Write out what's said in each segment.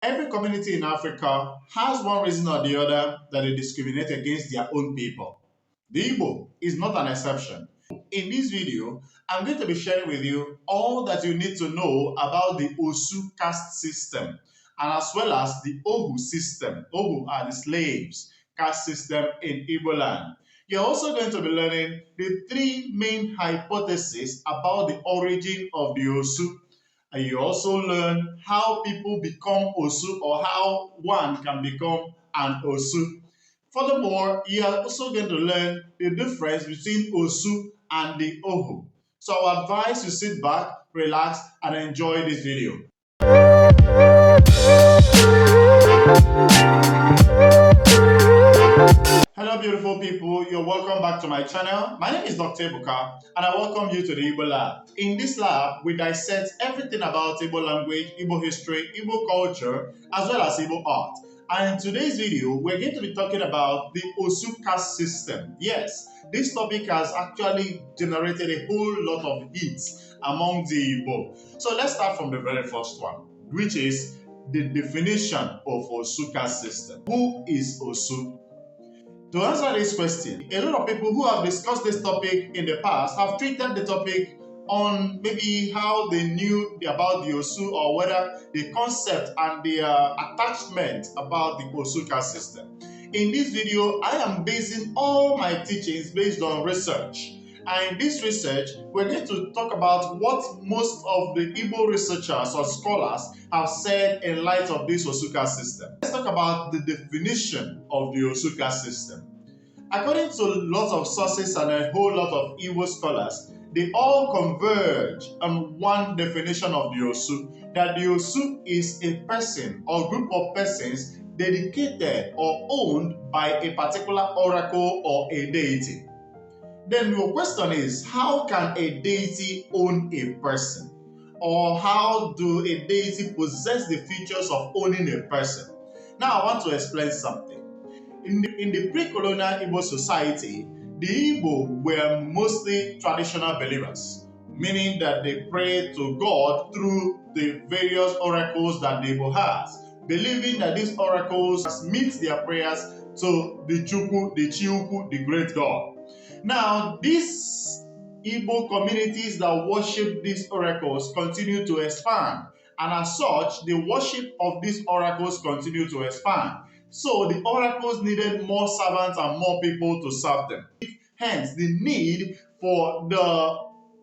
Every community in Africa has one reason or the other that they discriminate against their own people. The Igbo is not an exception. In this video, I'm going to be sharing with you all that you need to know about the Osu caste system and as well as the Ohu system. Ohu are the slaves caste system in Igbo land. You're also going to be learning the three main hypotheses about the origin of the Osu, and you also learn how people become Osu or how one can become an Osu. Furthermore, you are also going to learn the difference between Osu and the Ohu. So I advise you sit back, relax, and enjoy this video. Hello beautiful people, you're welcome back to my channel. My name is Dr. Ebuka and I welcome you to the Igbo lab. In this lab, we dissect everything about Igbo language, Igbo history, Igbo culture, as well as Igbo art. And in today's video, we're going to be talking about the Osu caste system. Yes, this topic has actually generated a whole lot of hits among the Igbo. So let's start from the very first one, which is the definition of Osu caste system. Who is Osu? To answer this question, a lot of people who have discussed this topic in the past have treated the topic on maybe how they knew about the Osu or whether the concept and the attachment about the Osu caste system. In this video, I am basing all my teachings based on research. And in this research, we're going to talk about what most of the Igbo researchers or scholars have said in light of this Osu caste system. Let's talk about the definition of the Osu caste system. According to lots of sources and a whole lot of Igbo scholars, they all converge on one definition of the Osu, that the Osu is a person or group of persons dedicated or owned by a particular oracle or a deity. Then your question is, how can a deity own a person? Or how do a deity possess the features of owning a person? Now I want to explain something. In the pre-colonial Igbo society, the Igbo were mostly traditional believers, meaning that they pray to God through the various oracles that the Igbo has, believing that these oracles meet their prayers to the Chukwu, the Chiukwu, the great God. Now, these Igbo communities that worship these oracles continue to expand, and as such, the worship of these oracles continue to expand. So the oracles needed more servants and more people to serve them. Hence, the need for the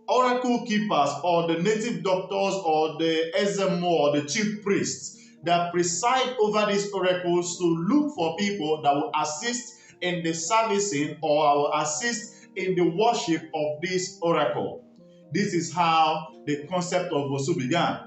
oracle keepers or the native doctors or the SMO or the chief priests that preside over these oracles to look for people that will assist in the servicing or will assist in the worship of this oracle. This is how the concept of Osu began.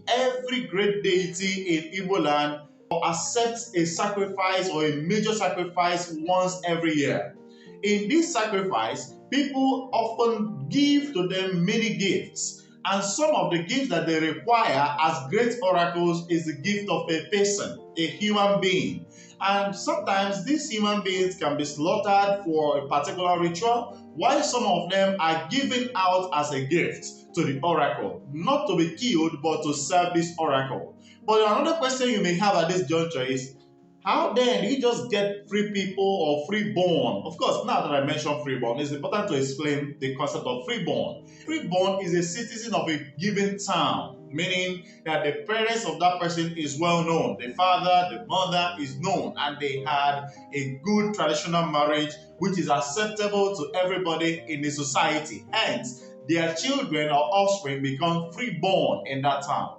Every great deity in Igbo land accepts a sacrifice or a major sacrifice once every year. In this sacrifice, people often give to them many gifts, and some of the gifts that they require as great oracles is the gift of a person, a human being. And sometimes these human beings can be slaughtered for a particular ritual, while some of them are given out as a gift to the oracle, not to be killed, but to serve this oracle. But another question you may have at this juncture is, how then do you just get free people or freeborn? Of course, now that I mentioned freeborn, it's important to explain the concept of freeborn. Freeborn is a citizen of a given town, meaning that the parents of that person is well known. The father, the mother is known, and they had a good traditional marriage which is acceptable to everybody in the society. Hence, their children or offspring become freeborn in that town.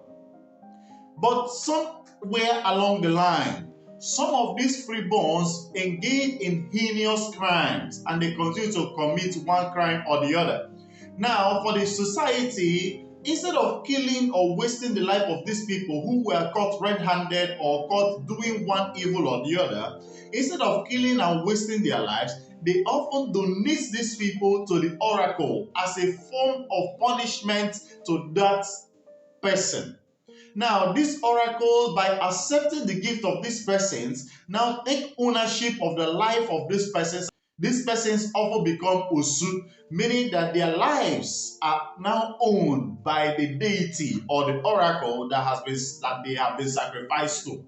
But somewhere along the line, some of these freeborns engage in heinous crimes and they continue to commit one crime or the other. Now, for the society, instead of killing or wasting the life of these people who were caught red-handed or caught doing one evil or the other, instead of killing and wasting their lives, they often donate these people to the oracle as a form of punishment to that person. Now, this oracle, by accepting the gift of these persons, now take ownership of the life of these persons. These persons often become Osu, meaning that their lives are now owned by the deity or the oracle that they have been sacrificed to.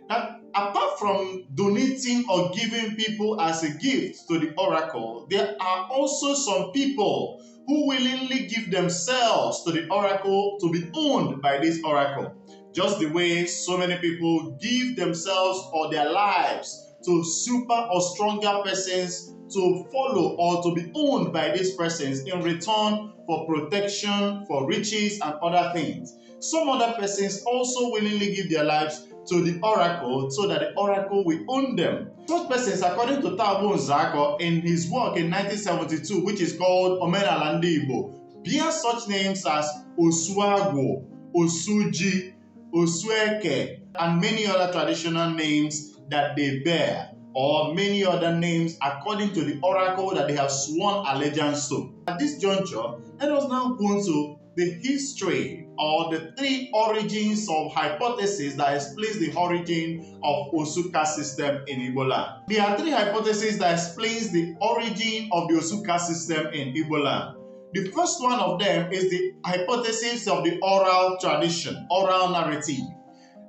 Now, apart from donating or giving people as a gift to the oracle, there are also some people who willingly give themselves to the oracle to be owned by this oracle. Just the way so many people give themselves or their lives to super or stronger persons to follow or to be owned by these persons in return for protection, for riches, and other things. Some other persons also willingly give their lives to the oracle so that the oracle will own them. Such persons, according to Tabo Nzako in his work in 1972, which is called Omenala Ndị Igbo, bear such names as Osu Ohu, Osuji, Osu Eke, and many other traditional names that they bear, or many other names according to the oracle that they have sworn allegiance to. At this juncture, let us now go to the history or the three origins of hypotheses that explains the origin of Osu caste system in Igbo land. There are three hypotheses that explains the origin of the Osu caste system in Igbo land. The first one of them is the hypothesis of the oral tradition, oral narrative.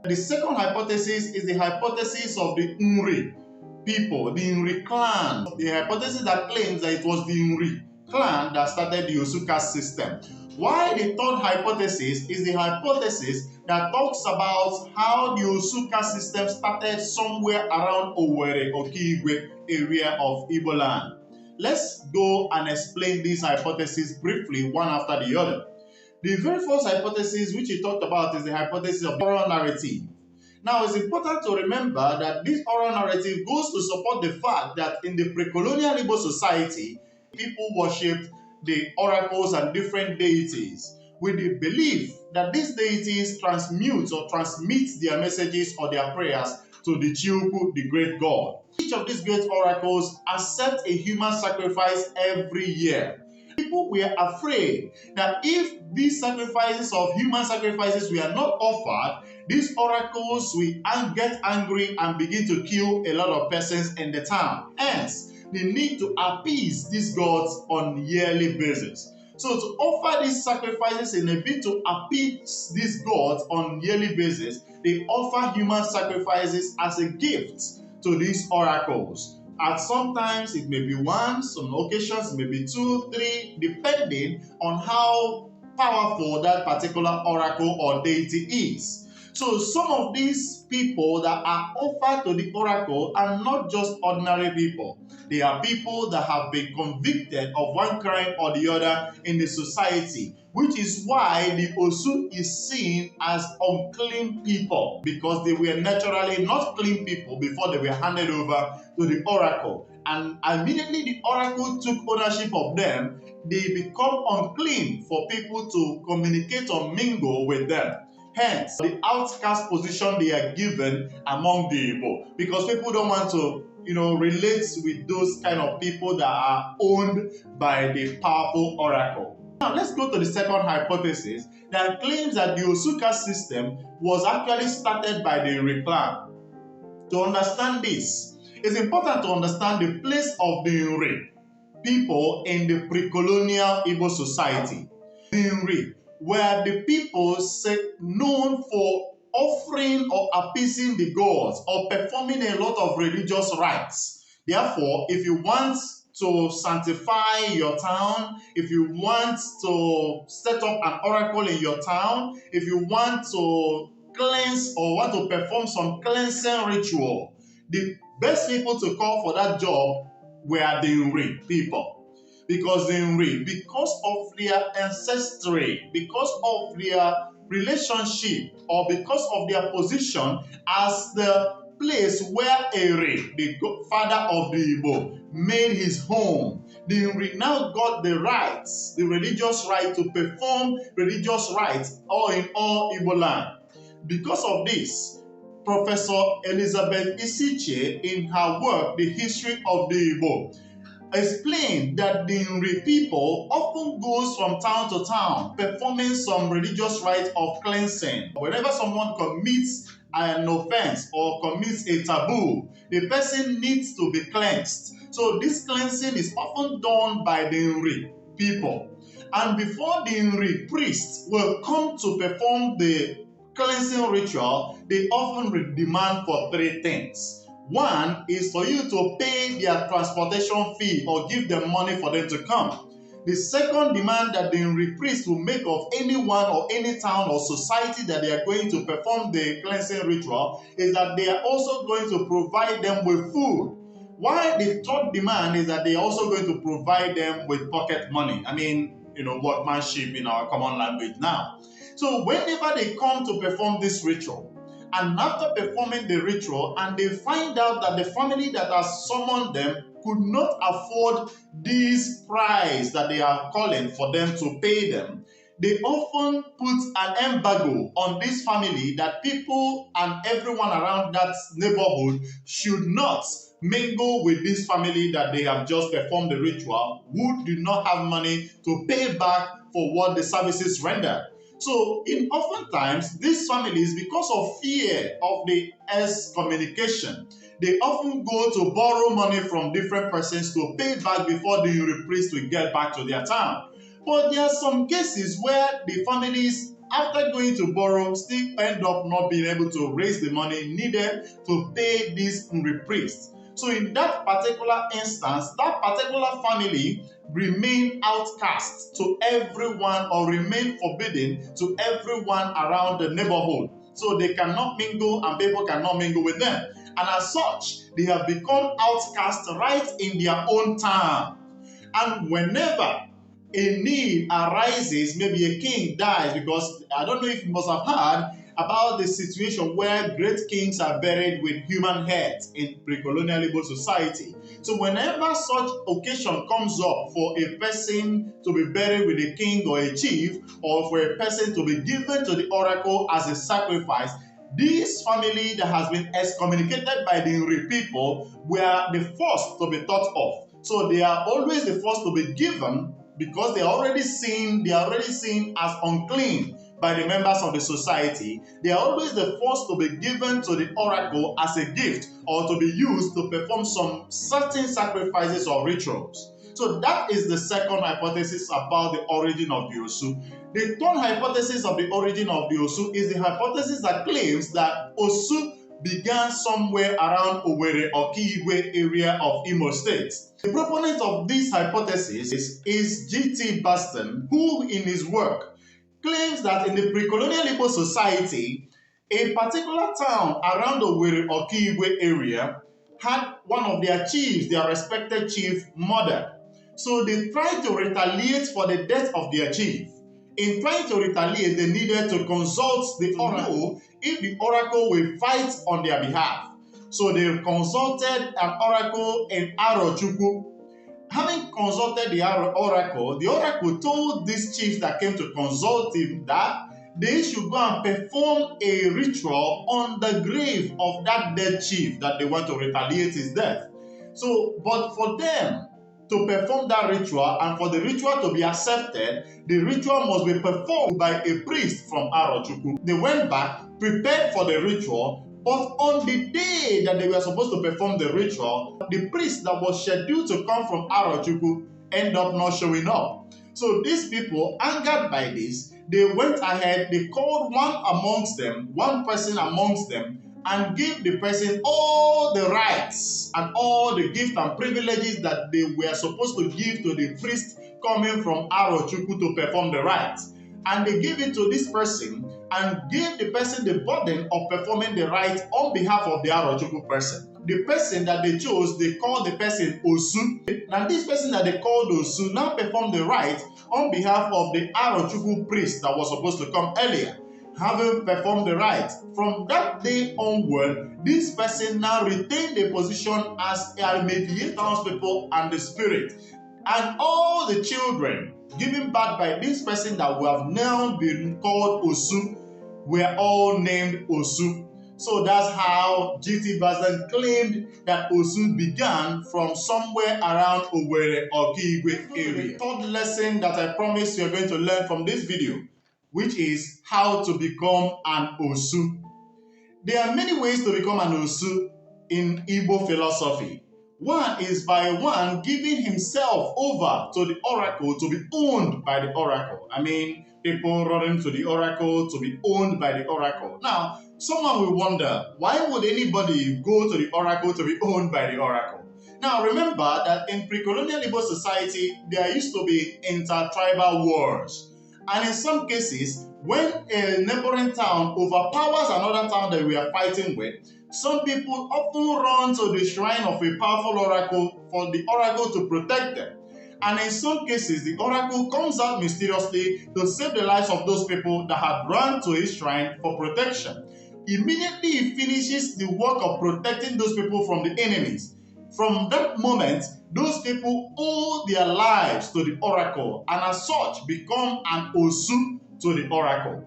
The second hypothesis is the hypothesis of the Nri people, the Nri clan. The hypothesis that claims that it was the Nri clan that started the Osu caste system. While the third hypothesis is the hypothesis that talks about how the Osu caste system started somewhere around Owerri, Okigwe area of Igbo land. Let's go and explain these hypotheses briefly, one after the other. The very first hypothesis which he talked about is the hypothesis of oral narrative. Now, it's important to remember that this oral narrative goes to support the fact that in the pre-colonial Igbo society, people worshipped the oracles and different deities with the belief that these deities transmute or transmit their messages or their prayers to the Chiuku, the great god. Each of these great oracles accept a human sacrifice every year. People were afraid that if these sacrifices of human sacrifices were not offered, these oracles will get angry and begin to kill a lot of persons in the town. Hence, they need to appease these gods on a yearly basis. So to offer these sacrifices in a bid to appease these gods on a yearly basis, they offer human sacrifices as a gift to these oracles. And sometimes it may be one, some occasions it may be two, three, depending on how powerful that particular oracle or deity is. So some of these people that are offered to the oracle are not just ordinary people. They are people that have been convicted of one crime or the other in the society, which is why the Osu is seen as unclean people, because they were naturally not clean people before they were handed over to the oracle. And immediately the oracle took ownership of them, they become unclean for people to communicate or mingle with them. Hence, the outcast position they are given among the Igbo, because people don't want to, relate with those kind of people that are owned by the powerful oracle. Now, let's go to the second hypothesis that claims that the Osu caste system was actually started by the Nri clan. To understand this, it's important to understand the place of the Nri people in the pre-colonial Igbo society. The Nri were the people known for offering or appeasing the gods or performing a lot of religious rites. Therefore, if you want to sanctify your town, if you want to set up an oracle in your town, if you want to cleanse or want to perform some cleansing ritual, the best people to call for that job were the Nri people. Because the Nri, because of their ancestry, because of their relationship, or because of their position as the place where Eri, the father of the Igbo, made his home, the Nri now got the rights, the religious right to perform religious rites all in all Igbo land. Because of this, Professor Elizabeth Isichie, in her work, The History of the Igbo, explained that the Nri people often goes from town to town performing some religious rite of cleansing. Whenever someone commits an offense or commits a taboo, the person needs to be cleansed. So this cleansing is often done by the Nri people. And before the Nri priests will come to perform the cleansing ritual, they often demand for three things. One is for you to pay their transportation fee or give them money for them to come. The second demand that the Nri priest will make of anyone or any town or society that they are going to perform the cleansing ritual is that they are also going to provide them with food. While the third demand is that they are also going to provide them with pocket money. I mean, workmanship in our common language now. So whenever they come to perform this ritual, and after performing the ritual, and they find out that the family that has summoned them could not afford this price that they are calling for them to pay them, they often put an embargo on this family that people and everyone around that neighborhood should not mingle with this family that they have just performed the ritual, who do not have money to pay back for what the services rendered. So, oftentimes, these families, because of fear of the excommunication, they often go to borrow money from different persons to pay back before the Nri priest will get back to their town. But there are some cases where the families, after going to borrow, still end up not being able to raise the money needed to pay this Nri priest. So in that particular instance, that particular family remain outcast to everyone or remain forbidden to everyone around the neighborhood. So they cannot mingle and people cannot mingle with them. And as such, they have become outcast right in their own town. And whenever a need arises, maybe a king dies, because I don't know if you must have heard about the situation where great kings are buried with human heads in pre-colonial Igbo society. So whenever such occasion comes up for a person to be buried with a king or a chief, or for a person to be given to the oracle as a sacrifice, this family that has been excommunicated by the Nri people were the first to be thought of. So they are always the first to be given, because they are already seen as unclean by the members of the society. They are always the first to be given to the oracle as a gift or to be used to perform some certain sacrifices or rituals. So that is the second hypothesis about the origin of the Osu. The third hypothesis of the origin of the Osu is the hypothesis that claims that Osu began somewhere around Owerri or Kigwe area of Imo State. The proponent of this hypothesis is G.T. Baston, who in his work claims that in the pre-colonial Igbo society, a particular town around Owerri or Kigwe area had one of their chiefs, their respected chief, murdered. So they tried to retaliate for the death of their chief. In trying to retaliate, they needed to consult the oracle if the oracle will fight on their behalf. So they consulted an oracle in Arochukwu. Having consulted the oracle told this chief that came to consult him that they should go and perform a ritual on the grave of that dead chief that they want to retaliate his death. So, but for them to perform that ritual and for the ritual to be accepted, the ritual must be performed by a priest from Arochukwu. They went back, prepared for the ritual, but on the day that they were supposed to perform the ritual, the priest that was scheduled to come from Arochukwu ended up not showing up. So these people, angered by this, they went ahead, they called one person amongst them, and gave the person all the rights and all the gifts and privileges that they were supposed to give to the priest coming from Arochukwu to perform the rites. And they gave it to this person and gave the person the burden of performing the rite on behalf of the Arochukwu person. The person that they chose, they called the person Osu. Now this person that they called Osu now performed the rite on behalf of the Arochukwu priest that was supposed to come earlier. Having performed the rite, from that day onward, this person now retained the position as a mediator townspeople and the spirit. And all the children given birth by this person that will have now been called Osu were all named Osu. So that's how G.T. Basden claimed that Osu began from somewhere around Owerri or Kigwe area. The third lesson that I promise you're going to learn from this video, which is how to become an Osu. There are many ways to become an Osu in Igbo philosophy. One is by one giving himself over to the oracle to be owned by the oracle. I mean, people running to the oracle to be owned by the oracle. Now, someone will wonder, why would anybody go to the oracle to be owned by the oracle? Now, remember that in pre-colonial Igbo society, there used to be inter-tribal wars. And in some cases, when a neighboring town overpowers another town that we are fighting with, some people often run to the shrine of a powerful oracle for the oracle to protect them. And in some cases, the oracle comes out mysteriously to save the lives of those people that had run to his shrine for protection. Immediately, he finishes the work of protecting those people from the enemies. From that moment, those people owe their lives to the oracle and as such become an Osu to the oracle.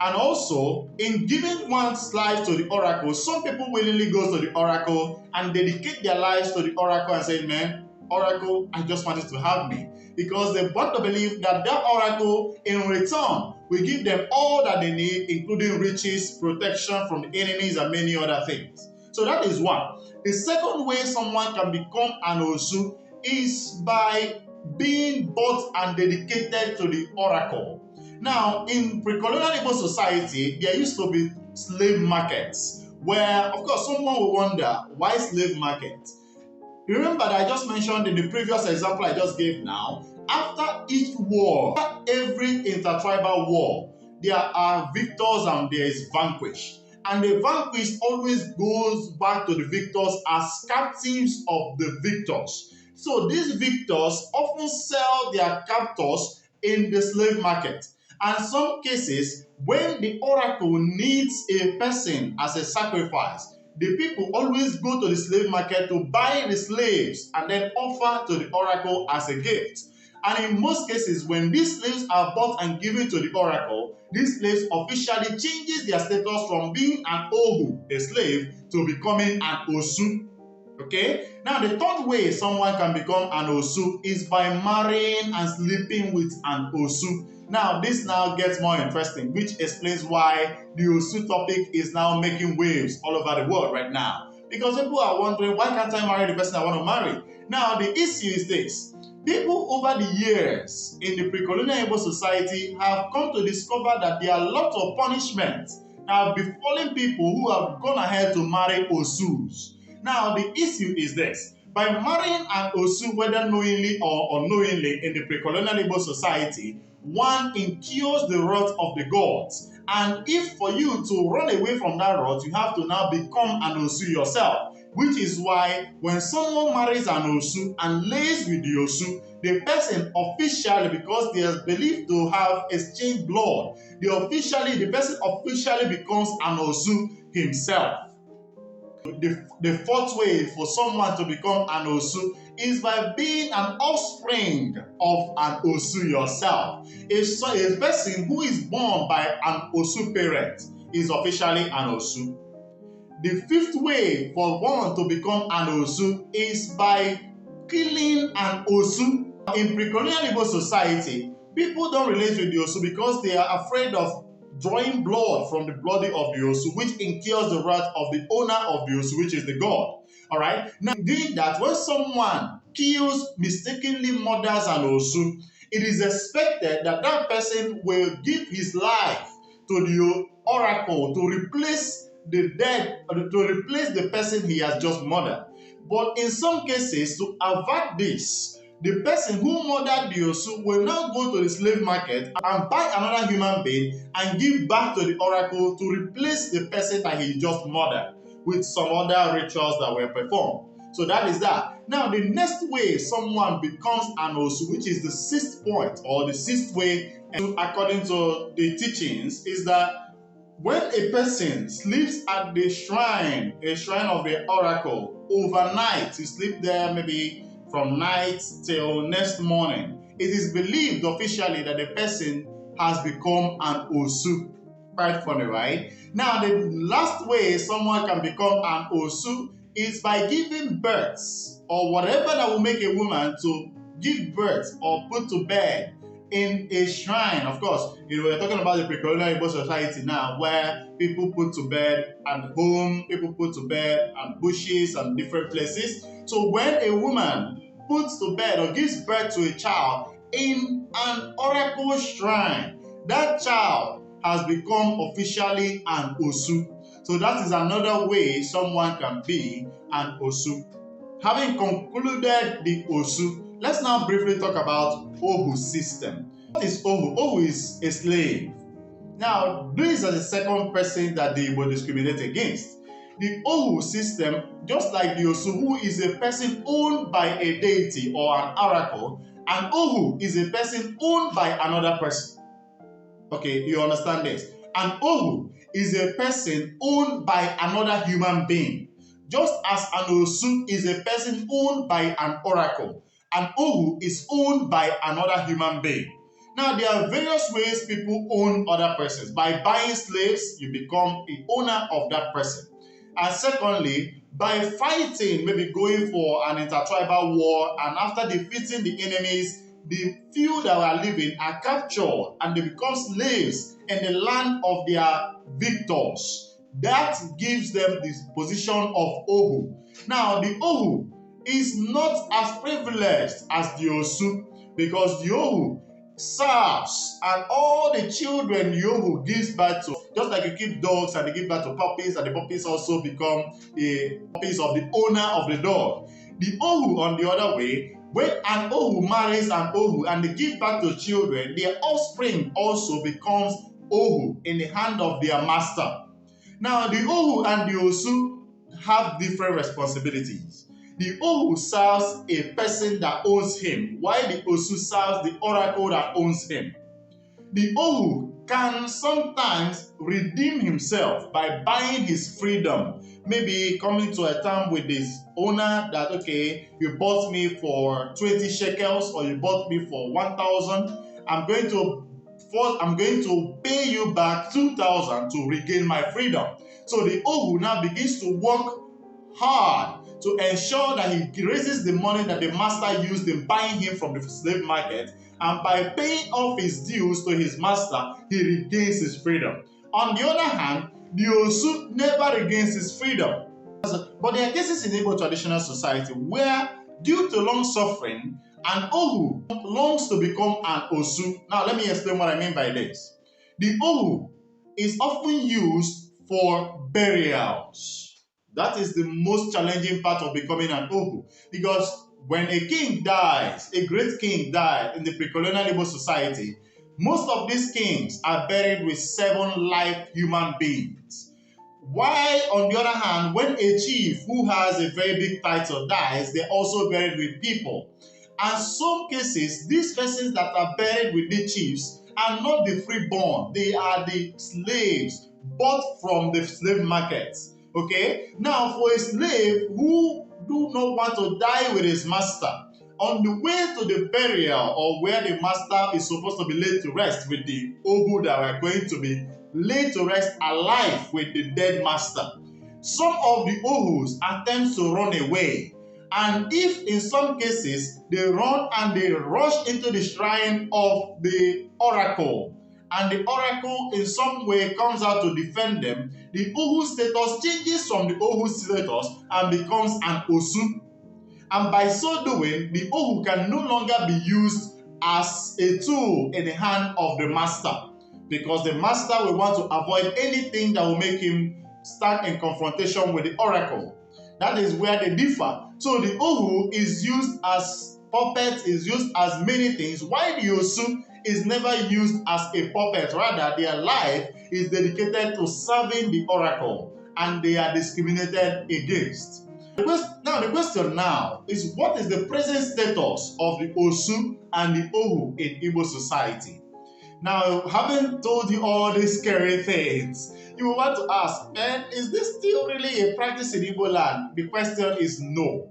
And also, in giving one's life to the oracle, some people willingly go to the oracle and dedicate their lives to the oracle and say, man, oracle, I just wanted to have me. Because they want to believe that that oracle, in return, will give them all that they need, including riches, protection from the enemies, and many other things. So that is one. The second way someone can become an Osu is by being bought and dedicated to the oracle. Now, in pre-colonial Igbo society, there used to be slave markets where, of course, someone will wonder, why slave markets? Remember that I just mentioned in the previous example I just gave now, after each war, after every intertribal war, there are victors and there is vanquished. And the vanquished always goes back to the victors as captives of the victors. So these victors often sell their captors in the slave market. And in some cases, when the oracle needs a person as a sacrifice, the people always go to the slave market to buy the slaves and then offer to the oracle as a gift. And in most cases, when these slaves are bought and given to the oracle, these slaves officially changes their status from being an Ohu, a slave, to becoming an Osu. Okay? Now, the third way someone can become an Osu is by marrying and sleeping with an Osu. Now, this now gets more interesting, which explains why the Osu topic is now making waves all over the world right now. Because people are wondering, why can't I marry the person I want to marry? Now, the issue is this. People over the years in the pre-colonial Igbo society have come to discover that there are lots of punishments that have befallen people who have gone ahead to marry Osus. Now, the issue is this. By marrying an Osu, whether knowingly or unknowingly in the pre-colonial Igbo society, one incurs the wrath of the gods. And if for you to run away from that wrath, you have to now become an Osu yourself. Which is why when someone marries an Osu and lays with the Osu, the person officially, because they are believed to have exchanged blood, the person officially becomes an Osu himself. The fourth way for someone to become an Osu is by being an offspring of an Osu yourself. A person who is born by an Osu parent is officially an Osu. The fifth way for one to become an Osu is by killing an Osu. In pre-colonial Igbo society, people don't relate with the Osu because they are afraid of drawing blood from the body of the Osu, which incurs the wrath of the owner of the Osu, which is the god. All right? Now, doing that, when someone mistakenly murders an Osu, it is expected that that person will give his life to the oracle to replace the person he has just murdered. But in some cases, to avert this, the person who murdered the Osu will now go to the slave market and buy another human being and give back to the oracle to replace the person that he just murdered with some other rituals that were performed. So that is that. Now, the next way someone becomes an Osu, which is the sixth point or the sixth way, according to the teachings, is that when a person sleeps at the shrine, a shrine of the oracle, overnight, you sleep there maybe from night till next morning, it is believed officially that the person has become an Osu. Quite funny, right? Now, the last way someone can become an Osu is by giving birth or whatever that will make a woman to give birth or put to bed in a shrine. Of course, we're talking about the pre-colonial Igbo society now, where people put to bed at home, people put to bed at bushes and different places. So when a woman puts to bed or gives birth to a child in an oracle shrine, that child has become officially an Osu. So that is another way someone can be an Osu. Having concluded the Osu, let's now briefly talk about Ohu system. What is Ohu? Ohu is a slave. Now, this is the second person that they will discriminate against. The Ohu system, just like the Osu, who is a person owned by a deity or an oracle, and Ohu is a person owned by another person. Okay, you understand this? An Ohu is a person owned by another human being. Just as an Osu is a person owned by an oracle, an Ohu is owned by another human being. Now, there are various ways people own other persons. By buying slaves, you become the owner of that person. And secondly, by fighting, maybe going for an intertribal war, and after defeating the enemies, the few that were living are captured and they become slaves in the land of their victors. That gives them this position of Ohu. Now, the Ohu is not as privileged as the Osu, because the Ohu serves, and all the children the Ohu gives birth to, just like you keep dogs and they give birth to puppies, and the puppies also become the puppies of the owner of the dog. The Ohu, on the other way, when an Ohu marries an Ohu and they give birth to children, their offspring also becomes Ohu in the hand of their master. Now, the Ohu and the Osu have different responsibilities. The Ohu serves a person that owns him, while the Osu serves the oracle that owns him. The Ohu can sometimes redeem himself by buying his freedom. Maybe coming to a term with his owner that, okay, you bought me for 20 shekels or you bought me for 1,000. I'm going to pay you back 2,000 to regain my freedom. So the Ohu now begins to work hard to ensure that he raises the money that the master used in buying him from the slave market, and by paying off his dues to his master, he regains his freedom. On the other hand, the Osu never regains his freedom. But there are cases in Igbo traditional society where, due to long suffering, an Ohu longs to become an Osu. Now, let me explain what I mean by this. The Ohu is often used for burials. That is the most challenging part of becoming an Ohu, because when a king dies, a great king died in the pre-colonial Igbo society, most of these kings are buried with 7 live human beings. While, on the other hand, when a chief who has a very big title dies, they're also buried with people. And some cases, these persons that are buried with the chiefs are not the freeborn, they are the slaves bought from the slave markets. Okay? Now, for a slave who do not want to die with his master, on the way to the burial or where the master is supposed to be laid to rest with the Ohu that are going to be laid to rest alive with the dead master, some of the Ohus attempt to run away. And if in some cases they run and they rush into the shrine of the oracle, and the oracle in some way comes out to defend them, the Ohu status changes from the Ohu status and becomes an Osu. And by so doing, the Ohu can no longer be used as a tool in the hand of the master, because the master will want to avoid anything that will make him stand in confrontation with the oracle. That is where they differ. So the Ohu is used as puppet, is used as many things, while the Osu is never used as a puppet. Rather, their life is dedicated to serving the oracle, and they are discriminated against. Now, the question now is, what is the present status of the Osu and the Ohu in Igbo society? Now, having told you all these scary things, you will want to ask, man, is this still really a practice in Igbo land? The question is no.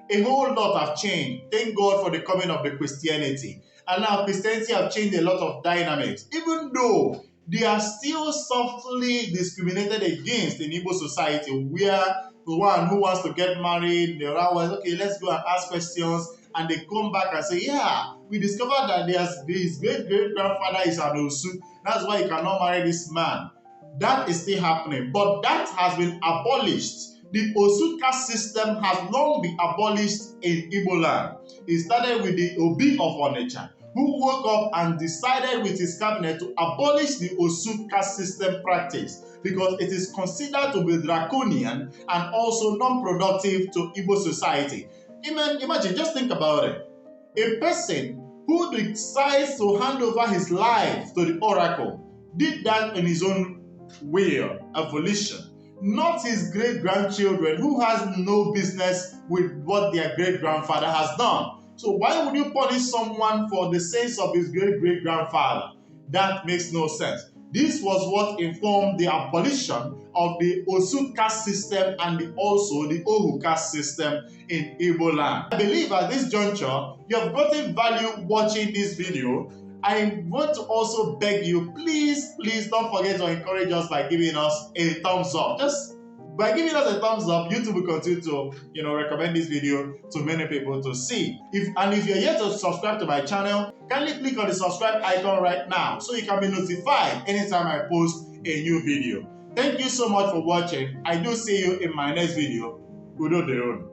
A whole lot have changed. Thank God for the coming of the Christianity. And now Christianity have changed a lot of dynamics, even though they are still softly discriminated against in Igbo society, where the one who wants to get married, the other one, okay, let's go and ask questions, and they come back and say, yeah, we discovered that his great-great-grandfather is an Osu. That's why you cannot marry this man. That is still happening, but that has been abolished. The Osu caste system has long been abolished in Igbo land. It started with the Obi of Onitsha, who woke up and decided with his cabinet to abolish the Osu caste system practice because it is considered to be draconian and also non-productive to Igbo society. Imagine, just think about it. A person who decides to hand over his life to the oracle did that in his own will, volition, not his great-grandchildren who has no business with what their great-grandfather has done. So why would you punish someone for the sins of his great-great-grandfather? That makes no sense. This was what informed the abolition of the Osu caste system and also the Ohu caste system in Igbo land. I believe at this juncture, you have gotten value watching this video. I want to also beg you, please don't forget to encourage us by giving us a thumbs up. Just by giving us a thumbs up, YouTube will continue to recommend this video to many people to see. If you're yet to subscribe to my channel, kindly click on the subscribe icon right now so you can be notified anytime I post a new video. Thank you so much for watching. I do see you in my next video. Udo dero.